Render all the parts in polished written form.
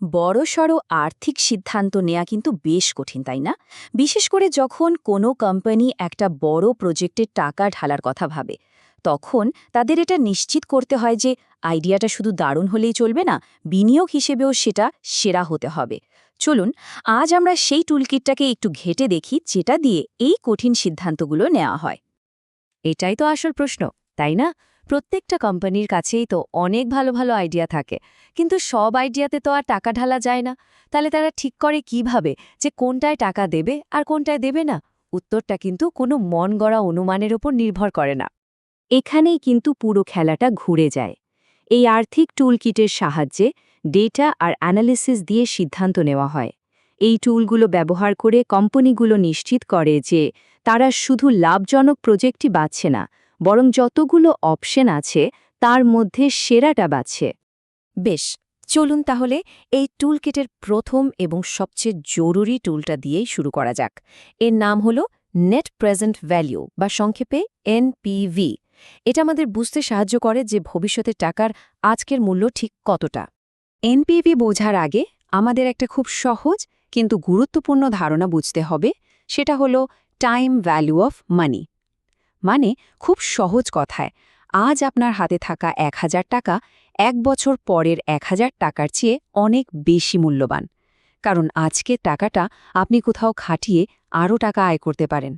বড়সড় আর্থিক সিদ্ধান্ত নেওয়া কিন্তু বেশ কঠিন, তাই না? বিশেষ করে যখন কোনো কোম্পানি একটা বড় প্রজেক্টের টাকা ঢালার কথা ভাবে, তখন তাদের এটা নিশ্চিত করতে হয় যে আইডিয়াটা শুধু দারুণ হলেই চলবে না, বিনিয়োগ হিসেবেও সেটা সেরা হতে হবে। চলুন, আজ আমরা সেই টুলকিটটাকে একটু ঘেঁটে দেখি, যেটা দিয়ে এই কঠিন সিদ্ধান্তগুলো নেওয়া হয়। এটাই তো আসল প্রশ্ন, তাই না? প্রত্যেকটা কোম্পানির কাছেই তো অনেক ভালো ভালো আইডিয়া থাকে, কিন্তু সব আইডিয়াতে তো আর টাকা ঢালা যায় না। তাহলে তারা ঠিক করে কিভাবে যে কোনটায় টাকা দেবে আর কোনটায় দেবে না? উত্তরটা কিন্তু কোনো মন গড়া অনুমানের উপর নির্ভর করে না। এখানেই কিন্তু পুরো খেলাটা ঘুরে যায়। এই আর্থিক টুলকিটের সাহায্যে ডেটা আর অ্যানালিসিস দিয়ে সিদ্ধান্ত নেওয়া হয়। এই টুলগুলো ব্যবহার করে কোম্পানিগুলো নিশ্চিত করে যে তারা শুধু লাভজনক প্রজেক্টই বাছছে না, বরং যতগুলো অপশন আছে তার মধ্যে সেরাটা বাছছে। বেশ, চলুন তাহলে এই টুলকিটের প্রথম এবং সবচেয়ে জরুরি টুলটা দিয়েই শুরু করা যাক। এর নাম হলো নেট প্রেজেন্ট ভ্যালু, বা সংক্ষেপে এনপিভি। এটা আমাদের বুঝতে সাহায্য করে যে ভবিষ্যতের টাকার আজকের মূল্য ঠিক কতটা। এনপিভি বোঝার আগে আমাদের একটা খুব সহজ কিন্তু গুরুত্বপূর্ণ ধারণা বুঝতে হবে, সেটা হলো টাইম ভ্যালু অফ মানি। মানে, খুব সহজ কথায়, আজ আপনার হাতে থাকা ১,০০০ টাকা ১ বছর পরের ১,০০০ টাকার চেয়ে অনেক বেশি মূল্যবান। কারণ আজকের টাকাটা আপনি কোথাও খাটিয়ে আরও টাকা আয় করতে পারেন।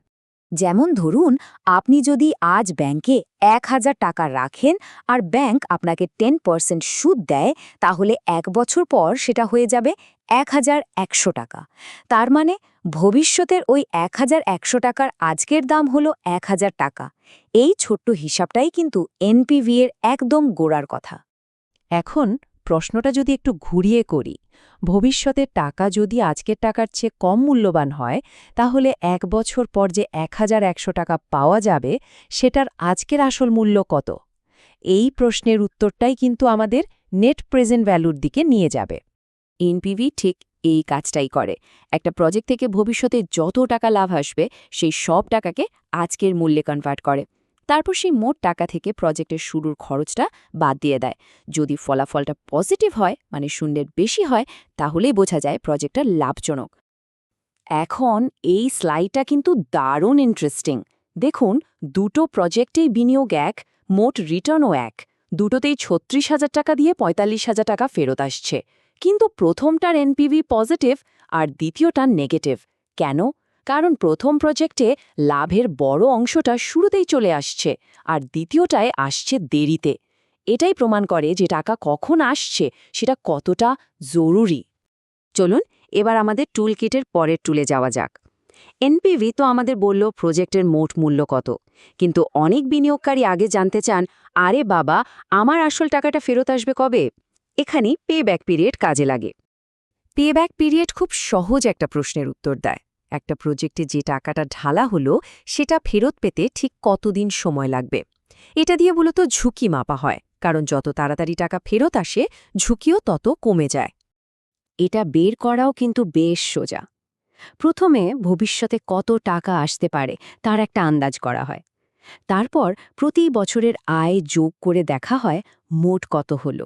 যেমন ধরুন, আপনি যদি আজ ব্যাংকে ১,০০০ টাকা রাখেন আর ব্যাংক আপনাকে 10% সুদ দেয়, তাহলে ১ বছর পর সেটা হয়ে যাবে ১,১০০ টাকা। তার মানে ভবিষ্যতের ওই ১,১০০ টাকার আজকের দাম হলো ১,০০০ টাকা। এই ছোট্ট হিসাবটাই কিন্তু এনপিভি এর একদম গোড়ার কথা। এখন প্রশ্নটা যদি একটু ঘুরিয়ে করি, ভবিষ্যতের টাকা যদি আজকের টাকার চেয়ে কম মূল্যবান হয়, তাহলে ১ বছর পর যে ১,১০০ টাকা পাওয়া যাবে, সেটার আজকের আসল মূল্য কত? এই প্রশ্নের উত্তরটাই কিন্তু আমাদের নেট প্রেজেন্ট ভ্যালুর দিকে নিয়ে যাবে। এনপিভি ঠিক এই কাজটাই করে। একটা প্রজেক্ট থেকে ভবিষ্যতে যত টাকা লাভ আসবে, সেই সব টাকাকে আজকের মূল্যে কনভার্ট করে। তারপর সেই মোট টাকা থেকে প্রজেক্টের শুরুর খরচটা বাদ দিয়ে দেয়। যদি ফলাফলটা পজিটিভ হয়, মানে শূন্যের বেশি হয়, তাহলেই বোঝা যায় প্রজেক্টটা লাভজনক। এখন এই স্লাইডটা কিন্তু দারুণ ইন্টারেস্টিং। দেখুন, দুটো প্রজেক্টেই বিনিয়োগ এক, মোট রিটার্নও এক। দুটোতেই ৩৬,০০০ টাকা দিয়ে ৪৫,০০০ টাকা ফেরত আসছে। কিন্তু প্রথমটার এনপিভি পজিটিভ আর দ্বিতীয়টা নেগেটিভ। কেন? কারণ প্রথম প্রজেক্টে লাভের বড় অংশটা শুরুতেই চলে আসছে, আর দ্বিতীয়টায় আসছে দেরিতে। এটাই প্রমাণ করে যে টাকা কখন আসছে সেটা কতটা জরুরি। চলুন, এবার আমাদের টুলকিটের পরের টুলে যাওয়া যাক। এনপিভি তো আমাদের বলল প্রজেক্টের মোট মূল্য কত, কিন্তু অনেক বিনিয়োগকারী আগে জানতে চান, আরে বাবা, আমার আসল টাকাটা ফেরত আসবে কবে? এখানেই পে ব্যাক পিরিয়ড কাজে লাগে। পেব্যাক পিরিয়ড খুব সহজ একটা প্রশ্নের উত্তর দেয়। একটা প্রজেক্টে যে টাকাটা ঢালা হলো, সেটা ফেরত পেতে ঠিক কতদিন সময় লাগবে। এটা দিয়ে মূলত ঝুঁকি মাপা হয়, কারণ যত তাড়াতাড়ি টাকা ফেরত আসে, ঝুঁকিও তত কমে যায়। এটা বের করাও কিন্তু বেশ সোজা। প্রথমে ভবিষ্যতে কত টাকা আসতে পারে তার একটা আন্দাজ করা হয়। তারপর প্রতি বছরের আয় যোগ করে দেখা হয় মোট কত হলো।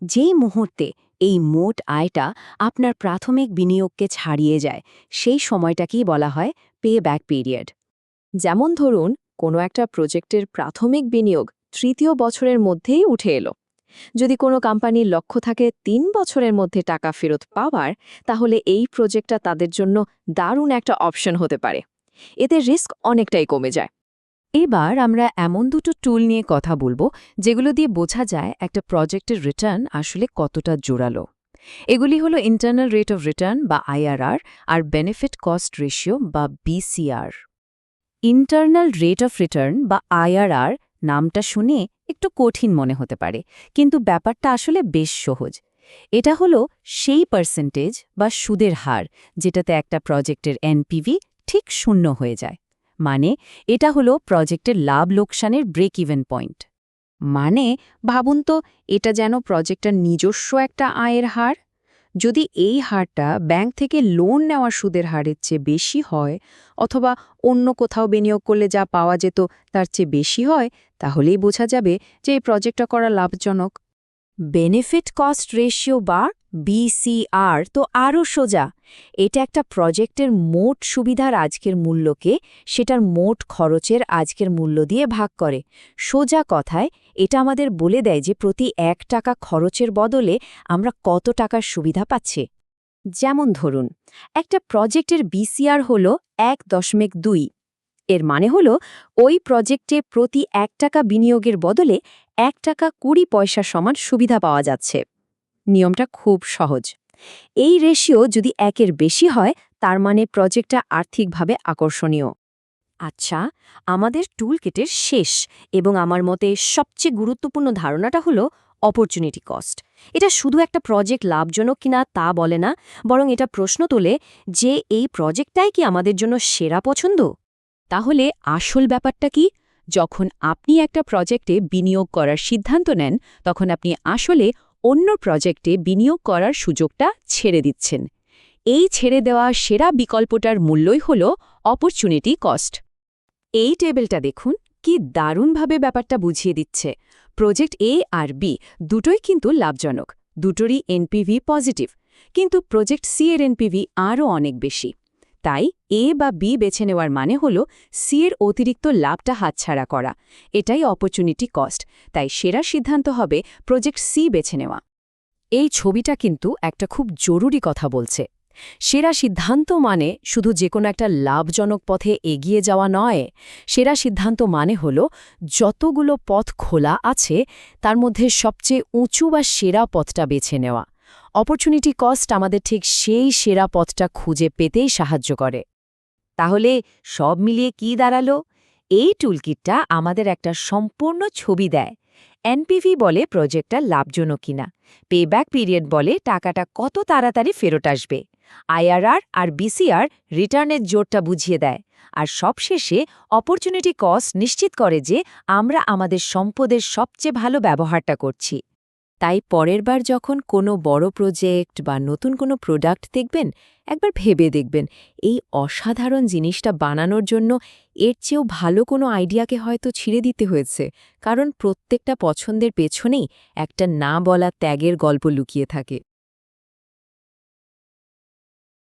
যেই মুহূর্তে এই মোট আয়টা আপনার প্রাথমিক বিনিয়োগকে ছাড়িয়ে যায়, সেই সময়টাকেই বলা হয় পে ব্যাক পিরিয়ড। যেমন ধরুন, কোনো একটা প্রজেক্টের প্রাথমিক বিনিয়োগ তৃতীয় বছরের মধ্যেই উঠে এলো। যদি কোনো কোম্পানির লক্ষ্য থাকে ৩ বছরের মধ্যে টাকা ফেরত পাওয়ার, তাহলে এই প্রজেক্টটা তাদের জন্য দারুণ একটা অপশন হতে পারে। এতে রিস্ক অনেকটাই কমে যায়। এবার আমরা এমন দুটো টুল নিয়ে কথা বলবো, যেগুলো দিয়ে বোঝা যায় একটা প্রজেক্টের রিটার্ন আসলে কতটা জোরালো। এগুলি হলো ইন্টারনাল রেট অফ রিটার্ন বা আইআরআর, আর বেনিফিট কস্ট রেশিও বা VCR. Internal rate of return বা আইআরআর নামটা শুনে একটু কঠিন মনে হতে পারে, কিন্তু ব্যাপারটা আসলে বেশ সহজ। এটা হলো সেই পার্সেন্টেজ বা সুদের হার যেটাতে একটা প্রজেক্টের এনপিভি ঠিক শূন্য হয়ে যায়। মানে, এটা হলো প্রজেক্টের লাভ লোকসানের ব্রেক ইভেন পয়েন্ট। মানে, ভাবুন তো, এটা যেন প্রজেক্টের নিজস্ব একটা আয়ের হার। যদি এই হারটা ব্যাংক থেকে লোন নেওয়ার সুদের হারের চেয়ে বেশি হয়, অথবা অন্য কোথাও বিনিয়োগ করলে যা পাওয়া যেত তার চেয়ে বেশি হয়, তাহলেই বোঝা যাবে যে এই প্রজেক্টটা করা লাভজনক। বেনিফিট কস্ট রেশিও বা BCR তো আরও সোজা। এটা একটা প্রজেক্টের মোট সুবিধার আজকের মূল্যকে সেটার মোট খরচের আজকের মূল্য দিয়ে ভাগ করে। সোজা কথায় এটা আমাদের বলে দেয় যে প্রতি ৳1 খরচের বদলে আমরা কত টাকার সুবিধা পাচ্ছি। যেমন ধরুন, একটা প্রজেক্টের BCR হল 1.2। এর মানে হল ওই প্রজেক্টে প্রতি ৳1 বিনিয়োগের বদলে ৳1.20 সমান সুবিধা পাওয়া যাচ্ছে। নিয়মটা খুব সহজ। এই রেশিও যদি 1-এর বেশি হয় তার মানে প্রজেক্টটা আর্থিকভাবে আকর্ষণীয়। আচ্ছা, আমাদের টুলকিটের শেষ এবং আমার মতে সবচেয়ে গুরুত্বপূর্ণ ধারণাটা হলো অপরচুনিটি কস্ট। এটা শুধু একটা প্রজেক্ট লাভজনক কিনা তা বলে না, বরং এটা প্রশ্ন তোলে যে এই প্রজেক্টটাই কি আমাদের জন্য সেরা পছন্দ। তাহলে আসল ব্যাপারটা কি? যখন আপনি একটা প্রজেক্টে বিনিয়োগ করার সিদ্ধান্ত নেন, তখন আপনি আসলে অন্য প্রজেক্টে বিনিয়োগ করার সুযোগটা ছেড়ে দিচ্ছেন। এই ছেড়ে দেওয়া সেরা বিকল্পটার মূল্যই হল অপরচুনিটি কস্ট। এই টেবিলটা দেখুন, কি দারুণভাবে ব্যাপারটা বুঝিয়ে দিচ্ছে। প্রজেক্ট এ আর বি দুটোই কিন্তু লাভজনক, দুটোরই এনপিভি পজিটিভ, কিন্তু প্রজেক্ট সি এর এনপিভি আরও অনেক বেশি। তাই এ বা বি বেছে নেওয়ার মানে হল সি এর অতিরিক্ত লাভটা হাতছাড়া করা। এটাই অপরচুনিটি কস্ট। তাই সেরা সিদ্ধান্ত হবে প্রজেক্ট সি বেছে নেওয়া। এই ছবিটা কিন্তু একটা খুব জরুরি কথা বলছে। সেরা সিদ্ধান্ত মানে শুধু যে কোনো একটা লাভজনক পথে এগিয়ে যাওয়া নয়। সেরা সিদ্ধান্ত মানে হল যতগুলো পথ খোলা আছে তার মধ্যে সবচেয়ে উঁচু বা সেরা পথটা বেছে নেওয়া। অপরচুনিটি কস্ট আমাদের ঠিক সেই সেরা পথটা খুঁজে পেতেই সাহায্য করে। তাহলে সব মিলিয়ে কি দাঁড়ালো? এই টুলকিটটা আমাদের একটা সম্পূর্ণ ছবি দেয়। এনপিভি বলে প্রজেক্টটা লাভজনক কিনা, পেব্যাক পিরিয়ড বলে টাকাটা কত তাড়াতাড়ি ফেরত আসবে, আইআরআর আর বিসিআর রিটার্নের জোরটা বুঝিয়ে দেয়, আর সবশেষে অপরচুনিটি কস্ট নিশ্চিত করে যে আমরা আমাদের সম্পদের সবচেয়ে ভালো ব্যবহারটা করছি। তাই পরের বার যখন কোনো বড় প্রজেক্ট বা নতুন কোনো প্রোডাক্ট দেখবেন, একবার ভেবে দেখবেন এই অসাধারণ জিনিসটা বানানোর জন্য এর চেয়েও ভালো কোনো আইডিয়াকে হয়তো ছিঁড়ে দিতে হয়েছে, কারণ প্রত্যেকটা পছন্দের পেছনেই একটা না বলা ত্যাগের গল্প লুকিয়ে থাকে।